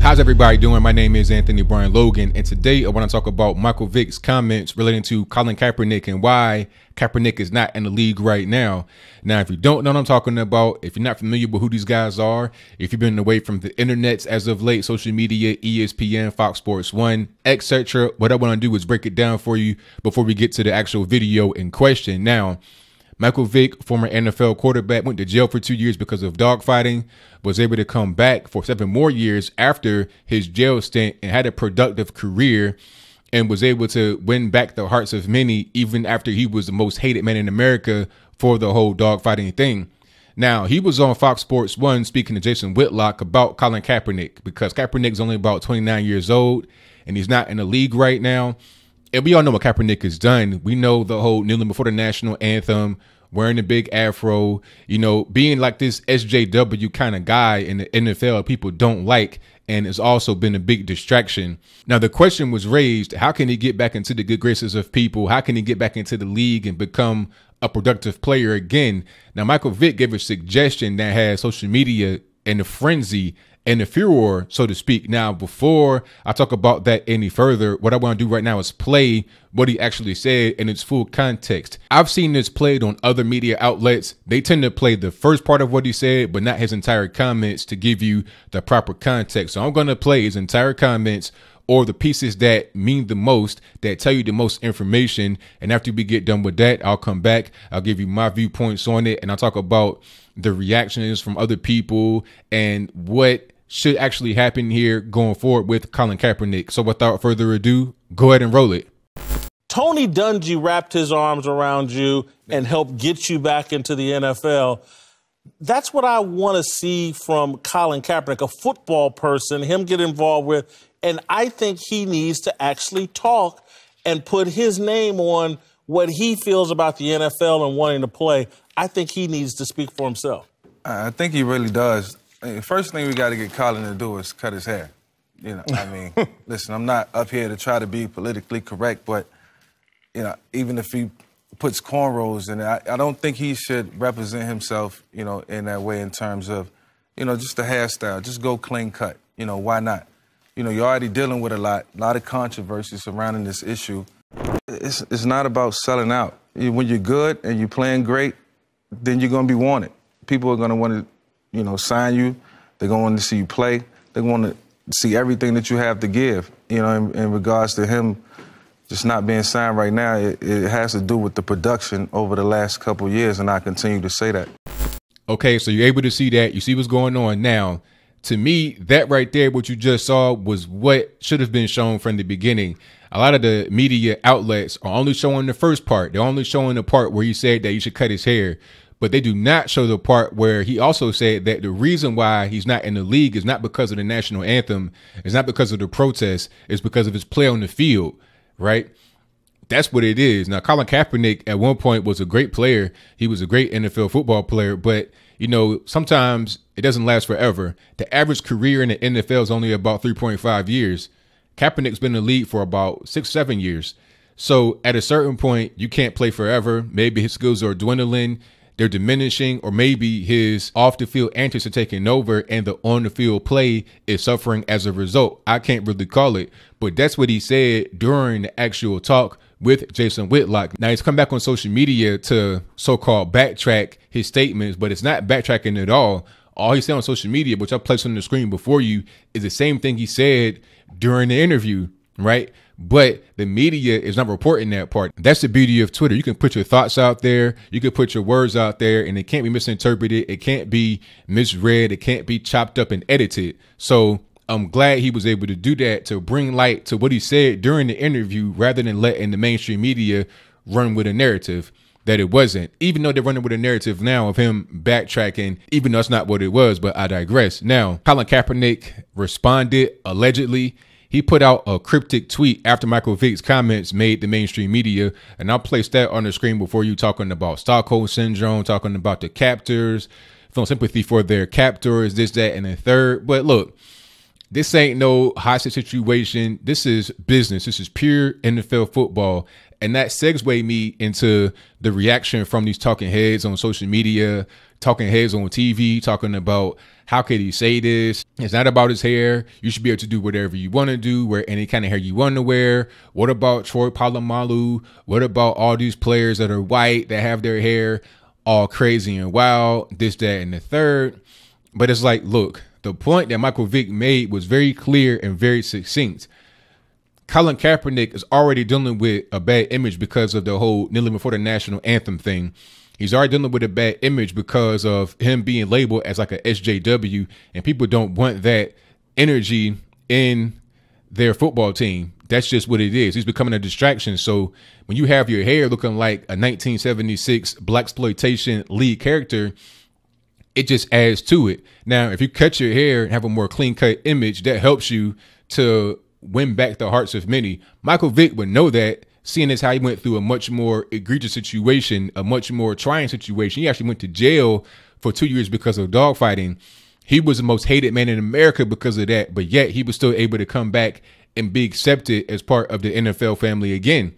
How's everybody doing? My name is Anthony Brian Logan, and today I want to talk about Michael Vick's comments relating to Colin Kaepernick and why Kaepernick is not in the league right now. Now, if you don't know what I'm talking about, if you're not familiar with who these guys are, if you've been away from the internets as of late, social media, ESPN, Fox Sports 1, etc., what I want to do is break it down for you before we get to the actual video in question. Now, Michael Vick, former NFL quarterback, went to jail for 2 years because of dogfighting, was able to come back for 7 more years after his jail stint and had a productive career and was able to win back the hearts of many even after he was the most hated man in America for the whole dogfighting thing. Now, he was on Fox Sports 1 speaking to Jason Whitlock about Colin Kaepernick because Kaepernick's only about 29 years old and he's not in the league right now. And we all know what Kaepernick has done. We know the whole kneeling before the national anthem, wearing a big afro, being like this SJW kind of guy in the NFL people don't like, and it's also been a big distraction. Now, the question was raised, how can he get back into the good graces of people? How can he get back into the league and become a productive player again? Now, Michael Vick gave a suggestion that has social media in a frenzy and the furor, so to speak. Now, before I talk about that any further, what I want to do right now is play what he actually said in its full context. I've seen this played on other media outlets. They tend to play the first part of what he said, but not his entire comments to give you the proper context. So I'm going to play his entire comments or the pieces that mean the most, that tell you the most information. And after we get done with that, I'll come back. I'll give you my viewpoints on it. And I'll talk about the reactions from other people and what should actually happen here going forward with Colin Kaepernick. So without further ado, go ahead and roll it. Tony Dungy wrapped his arms around you and helped get you back into the NFL. That's what I want to see from Colin Kaepernick, a football person, him get involved with. And I think he needs to actually talk and put his name on what he feels about the NFL and wanting to play. I think he needs to speak for himself. I think he really does. The first thing we got to get Colin to do is cut his hair. Listen, I'm not up here to try to be politically correct, but, even if he puts cornrows in it, I don't think he should represent himself, in that way in terms of, just the hairstyle. Just go clean cut. Why not? You're already dealing with a lot of controversy surrounding this issue. It's not about selling out. When you're good and you're playing great, then you're going to be wanted. People are going to want to sign you. They're going to want to see you play. They want to see everything that you have to give. In regards to him just not being signed right now, it has to do with the production over the last couple of years, and I continue to say that. Okay, so you're able to see that. You see what's going on now. To me, that right there, what you just saw, was what should have been shown from the beginning. A lot of the media outlets are only showing the first part. They're only showing the part where he said that he should cut his hair. But they do not show the part where he also said that the reason why he's not in the league is not because of the national anthem. It's not because of the protests. It's because of his play on the field, right? That's what it is. Now, Colin Kaepernick at one point was a great player. He was a great NFL football player. But, sometimes it doesn't last forever. The average career in the NFL is only about 3.5 years. Kaepernick's been in the league for about 6-7 years. So at a certain point, you can't play forever. Maybe his skills are dwindling. They're diminishing, or maybe his off-the-field antics are taking over and the on-the-field play is suffering as a result. I can't really call it, but that's what he said during the actual talk with Jason Whitlock. Now, he's come back on social media to so-called backtrack his statements, but it's not backtracking at all. All he said on social media, which I placed on the screen before you, is the same thing he said during the interview, right? But the media is not reporting that part. That's the beauty of Twitter. You can put your thoughts out there. You can put your words out there, and it can't be misinterpreted. It can't be misread. It can't be chopped up and edited. So I'm glad he was able to do that, to bring light to what he said during the interview rather than letting the mainstream media run with a narrative that it wasn't, even though they're running with a narrative now of him backtracking, even though that's not what it was. But I digress. Now, Colin Kaepernick responded allegedly. He put out a cryptic tweet after Michael Vick's comments made the mainstream media, and I'll place that on the screen before you, talking about Stockholm Syndrome, talking about the captors, feeling sympathy for their captors, this, that, and the third. But look, this ain't no hostage situation. This is business. This is pure NFL football. And that segues me into the reaction from these talking heads on social media, talking heads on TV, talking about how could he say this? It's not about his hair. You should be able to do whatever you want to do, wear any kind of hair you want to wear. What about Troy Polamalu? What about all these players that are white that have their hair all crazy and wild, this, that, and the third? But it's like, look, the point that Michael Vick made was very clear and very succinct. Colin Kaepernick is already dealing with a bad image because of the whole kneeling before the national anthem thing. He's already dealing with a bad image because of him being labeled as like a SJW, and people don't want that energy in their football team. That's just what it is. He's becoming a distraction. So when you have your hair looking like a 1976 blaxploitation lead character, it just adds to it. Now, if you cut your hair and have a more clean cut image, that helps you to win back the hearts of many. Michael Vick would know that, seeing as how he went through a much more egregious situation, a much more trying situation. He actually went to jail for 2 years because of dogfighting. He was the most hated man in America because of that, but yet he was still able to come back and be accepted as part of the NFL family again,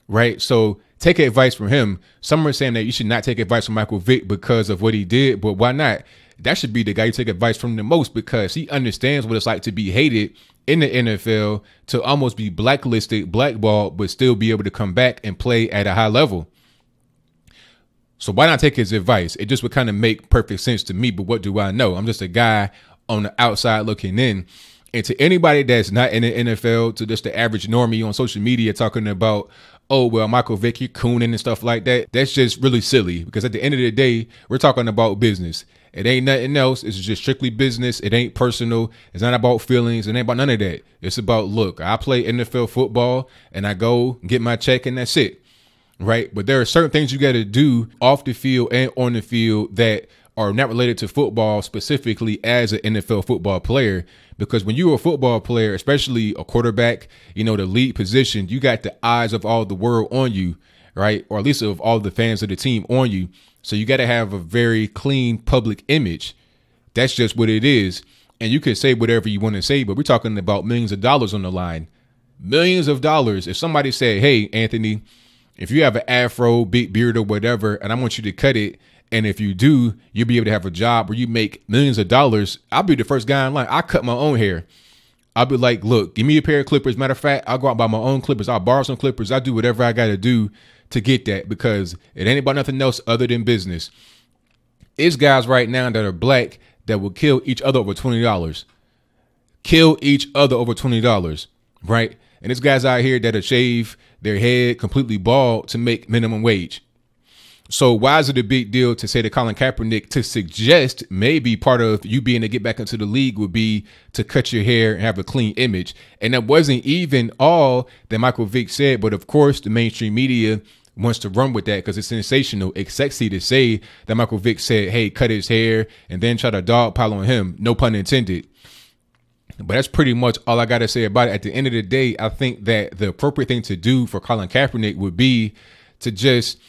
right? So take advice from him. Some are saying that you should not take advice from Michael Vick because of what he did, but why not? That should be the guy you take advice from the most, because he understands what it's like to be hated in the NFL, to almost be blacklisted, blackballed, but still be able to come back and play at a high level. So why not take his advice? It just would kind of make perfect sense to me, but what do I know? I'm just a guy on the outside looking in. And to anybody that's not in the NFL, to just the average normie on social media talking about, oh, well, Michael Vick, you're cooning and stuff like that, that's just really silly, because at the end of the day, we're talking about business. It ain't nothing else. It's just strictly business. It ain't personal. It's not about feelings. It ain't about none of that. It's about, look, I play NFL football and I go get my check and that's it. Right. But there are certain things you got to do off the field and on the field that are not related to football, specifically as an NFL football player. Because when you're a football player, especially a quarterback, you know, the lead position, you got the eyes of all the world on you, right? Or at least of all the fans of the team on you. So you got to have a very clean public image. That's just what it is. And you can say whatever you want to say, but we're talking about millions of dollars on the line. Millions of dollars. If somebody said, hey, Anthony, if you have an afro, big beard or whatever, and I want you to cut it, and if you do, you'll be able to have a job where you make millions of dollars, I'll be the first guy in line. I cut my own hair. I'll be like, look, give me a pair of clippers. Matter of fact, I'll go out and buy my own clippers. I'll borrow some clippers. I'll do whatever I got to do to get that, because it ain't about nothing else other than business. It's guys right now that are black that will kill each other over $20. Kill each other over $20, right? And it's guys out here that'll shave their head completely bald to make minimum wage. So why is it a big deal to say to Colin Kaepernick, to suggest maybe part of you being to get back into the league would be to cut your hair and have a clean image? And that wasn't even all that Michael Vick said. But of course, the mainstream media wants to run with that because it's sensational. It's sexy to say that Michael Vick said, hey, cut his hair, and then try to dogpile on him. No pun intended. But that's pretty much all I got to say about it. At the end of the day, I think that the appropriate thing to do for Colin Kaepernick would be to just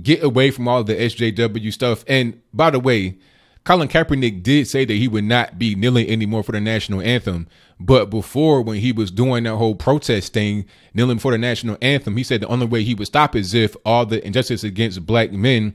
get away from all the SJW stuff. And by the way, Colin Kaepernick did say that he would not be kneeling anymore for the national anthem. But before, when he was doing that whole protest thing, kneeling for the national anthem, he said the only way he would stop is if all the injustice against black men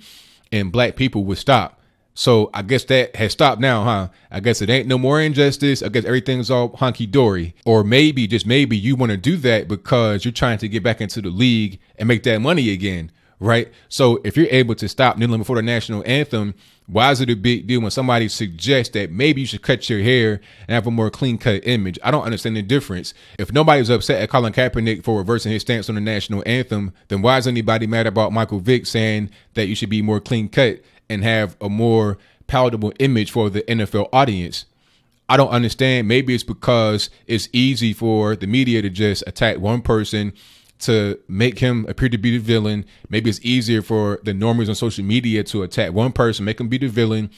and black people would stop. So I guess that has stopped now, huh? I guess it ain't no more injustice. I guess everything's all honky-dory. Or maybe, just maybe, you want to do that because you're trying to get back into the league and make that money again. Right. So if you're able to stop kneeling before the national anthem, why is it a big deal when somebody suggests that maybe you should cut your hair and have a more clean cut image? I don't understand the difference. If nobody's upset at Colin Kaepernick for reversing his stance on the national anthem, then why is anybody mad about Michael Vick saying that you should be more clean cut and have a more palatable image for the NFL audience? I don't understand. Maybe it's because it's easy for the media to just attack one person to make him appear to be the villain. Maybe it's easier for the normies on social media to attack one person, make him be the villain,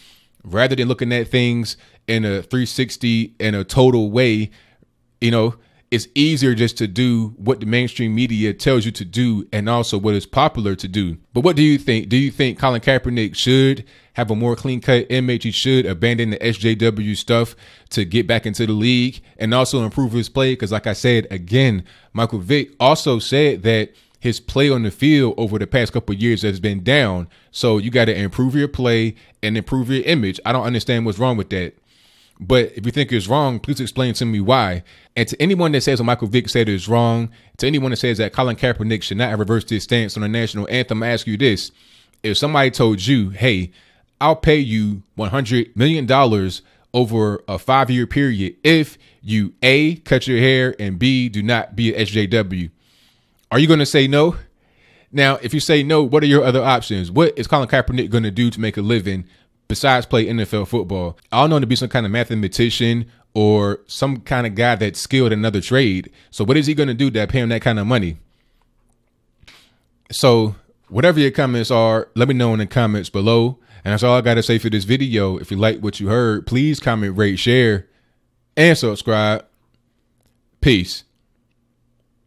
rather than looking at things in a 360 in a total way. You know, it's easier just to do what the mainstream media tells you to do and also what is popular to do. But what do you think? Do you think Colin Kaepernick should have a more clean cut image? He should abandon the SJW stuff to get back into the league and also improve his play. Because like I said, again, Michael Vick also said that his play on the field over the past couple of years has been down. So you got to improve your play and improve your image. I don't understand what's wrong with that. But if you think it's wrong, please explain to me why. And to anyone that says what Michael Vick said is wrong, to anyone that says that Colin Kaepernick should not have reversed his stance on the national anthem, I ask you this. If somebody told you, hey, I'll pay you $100 million over a 5-year period if you A, cut your hair, and B, do not be an SJW, are you going to say no? Now, if you say no, what are your other options? What is Colin Kaepernick going to do to make a living besides play NFL football? I don't know him to be some kind of mathematician or some kind of guy that's skilled in another trade. So what is he going to do to pay him that kind of money? So whatever your comments are, let me know in the comments below. And that's all I got to say for this video. If you like what you heard, please comment, rate, share, and subscribe. Peace.